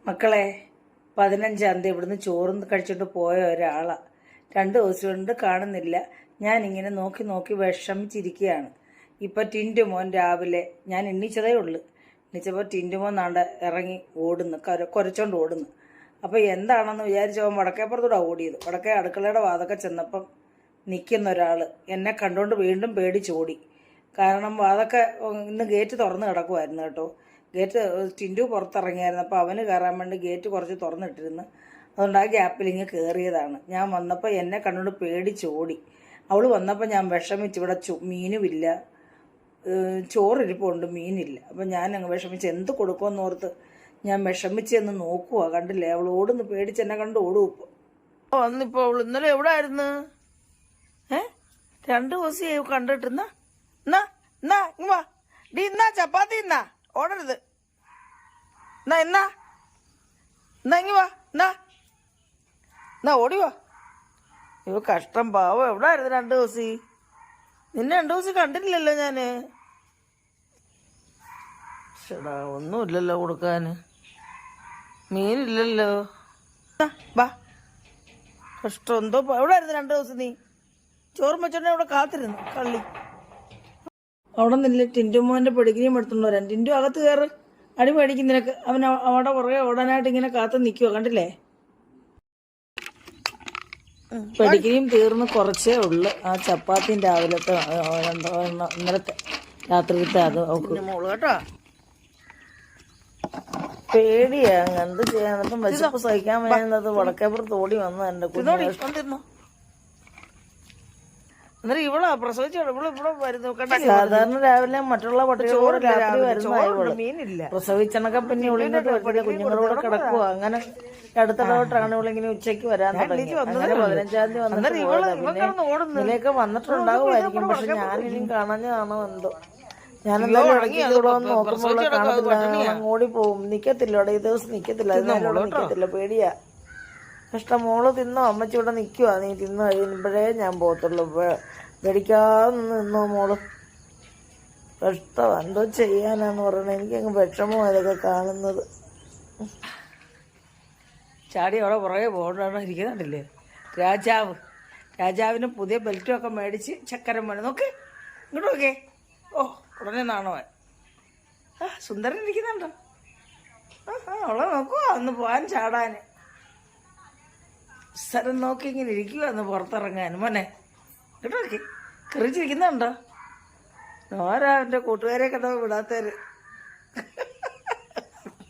മക്കളെ 15-ാം തീയതി ഇവിടുന്ന് ചോറും കഴിച്ചിട്ട് പോയ ഒരാളാണ്. 2 ദിവസം കൊണ്ട് കാണുന്നില്ല. ഞാനിങ്ങനെ നോക്കി നോക്കി വിഷമിച്ചിരിക്കുകയാണ്. ഇപ്പം ടിൻറ്റു മോൻ രാവിലെ ഞാൻ എണ്ണിച്ചതേ ഉള്ളു. എണ്ണിച്ചപ്പോൾ ടിൻറ്റു മോൻ നാണ്ട് ഇറങ്ങി ഓടുന്നു, കുരച്ചോണ്ട് ഓടുന്നു. അപ്പോൾ എന്താണെന്ന് വിചാരിച്ചവൻ വടക്കേപ്പുറത്തൂടെ ഓടിയത്. വടക്കേ അടുക്കളയുടെ വാതൊക്കെ ചെന്നപ്പം നിൽക്കുന്ന ഒരാൾ എന്നെ കണ്ടുകൊണ്ട് വീണ്ടും പേടിച്ചോടി. കാരണം വാതൊക്കെ ഇന്ന് ഗേറ്റ് തുറന്ന് കിടക്കുമായിരുന്നു കേട്ടോ. ഗേറ്റ് ടിൻറ്റു പുറത്തിറങ്ങിയായിരുന്നു. അപ്പോൾ അവന് കയറാൻ വേണ്ടി ഗേറ്റ് കുറച്ച് തുറന്നിട്ടിരുന്നു. അതുകൊണ്ട് ആ ഗ്യാപ്പിൽ ഇങ്ങ് കയറിയതാണ്. ഞാൻ വന്നപ്പോൾ എന്നെ കണ്ടുകൊണ്ട് പേടിച്ചോടി. അവൾ വന്നപ്പോൾ ഞാൻ വിഷമിച്ച് ഇവിടെ മീനുമില്ല, ചോറിരിപ്പുണ്ട്, മീനില്ല. അപ്പം ഞാൻ അങ്ങ് വിഷമിച്ച് എന്ത് കൊടുക്കുമെന്ന് ഓർത്ത് ഞാൻ വിഷമിച്ച് എന്ന് നോക്കുക. കണ്ടില്ലേ, അവൾ ഓടുന്നു, പേടിച്ച് എന്നെ കണ്ട് ഓടും. ഇപ്പോൾ വന്നിപ്പോൾ അവൾ ഇന്നലെ എവിടെ ആയിരുന്നു? 2 ദിവസം കണ്ടിട്ടിരുന്ന എന്നാ ഇങ്ങ ഡി എന്നാ ചപ്പാത്തി എന്നാ ഓടരുത് എന്നാ ഇങ്ങ വാ എന്നാ ഓടി വാ. ഇവ കഷ്ടം പാവം. എവിടെ ആയിരുന്നു 2 ദിവസം? നിന്നെ 2 ദിവസം കണ്ടില്ലല്ലോ ഞാന്. ചേടാ ഒന്നുമില്ലല്ലോ കൊടുക്കാന്, മീനില്ലല്ലോ. വാ കഷ്ടം. എന്തോ എവിടെ ആയിരുന്നു 2 ദിവസം? നീ ചോറും വെച്ചോണ്ടെ ഇവിടെ കാത്തിരുന്നു കള്ളി. അവിടെ നിന്നില്ല ടിൻറ്റു മോൻ്റെ പെടിഗ്രീം എടുത്തോണ്ട് വരാൻ. ടിൻറ്റു അകത്ത് കയറ്, അടി മേടിക്കും നിനക്ക്. അവൻ അവിടെ പുറകെ ഓടാനായിട്ട് ഇങ്ങനെ കാത്തു നിൽക്കുവോ, കണ്ടില്ലേ? പെടിഗ്രീം തീർന്ന് കുറച്ചേ ഉള്ളു. ആ ചപ്പാത്തിയും രാവിലത്തെ ഇന്നലത്തെ രാത്രിയിലത്തെ അത് മോള് കേട്ടോ. പേടിയാ എന്ത് ചെയ്യാൻ. ഇപ്പം വിശപ്പ് സഹിക്കാൻ വേണ്ടത് വടക്കേപ്പുറത്ത് ഓടി വന്നു എൻ്റെ കുഞ്ഞു. അന്നേരം ഇവളാ പ്രസവിച്ച ഇവിടെ വരുന്നു. സാധാരണ രാവിലെ മറ്റുള്ള പട്ടികളോട് രാത്രി വരുന്ന മീനില്ല. പ്രസവിച്ചണക്കെ പിന്നെ ഉള്ളിങ്ങോട്ട് വരുന്ന കുഞ്ഞുങ്ങളോട് കിടക്കുക. അങ്ങനെ അടുത്തിടോട്ടാണ് ഇവളിങ്ങനെ ഉച്ചയ്ക്ക് വരാൻ തുടങ്ങി. 15-ാം തീയതി വന്നിട്ട് ഇതിലേക്ക് വന്നിട്ടുണ്ടാകുമായിരിക്കും. പക്ഷെ ഞാനിനിയും കാണാഞ്ഞതാണോ എന്തോ. ഞാനെന്തായാലും ഇടയ്ക്ക് നോക്കുമ്പോൾ കാണത്തില്ല, ഓടി പോവും. നിക്കത്തില്ല അവിടെ, ഈ ദിവസം നിക്കത്തില്ല, അതിനാലും നിക്കത്തില്ല. പേടിയാ. കഷ്ടം. മോള് തിന്നോ? അമ്മച്ചി ഇവിടെ നിൽക്കുക. നീ തിന്നു കഴിയുമ്പോഴേ ഞാൻ പോകത്തുള്ളൂ. പേടിക്കാതെ നിന്നോ മോള്. കഷ്ടം. എന്തോ ചെയ്യാനാന്ന് പറയണത്. എനിക്കങ്ങ് വിഷമോ ഇതൊക്കെ കാണുന്നത്. ചാടി അവിടെ പുറകെ പോകണ്ട ഇരിക്കുന്നുണ്ടല്ലേ രാജാവിന് പുതിയ ബെൽറ്റും ഒക്കെ മേടിച്ച് ചക്കരം വേണം. നോക്ക് ഇങ്ങോട്ട് നോക്കേ. ഓ ഉടനെ നാണവൻ. സുന്ദരൻ ഇരിക്കുന്നുണ്ടോ? അവളെ നോക്കുവാ ഒന്ന് പോകാൻ, ചാടാൻ. സ്ഥലം നോക്കി ഇങ്ങനെ ഇരിക്കുക ഒന്ന് പുറത്തിറങ്ങാൻ. മോനെ കേട്ടോ, നോക്കി കറിച്ചിരിക്കുന്നുണ്ടോ? നോരാ എൻ്റെ കൂട്ടുകാരെ കണ്ടോ വിടാത്തവര്.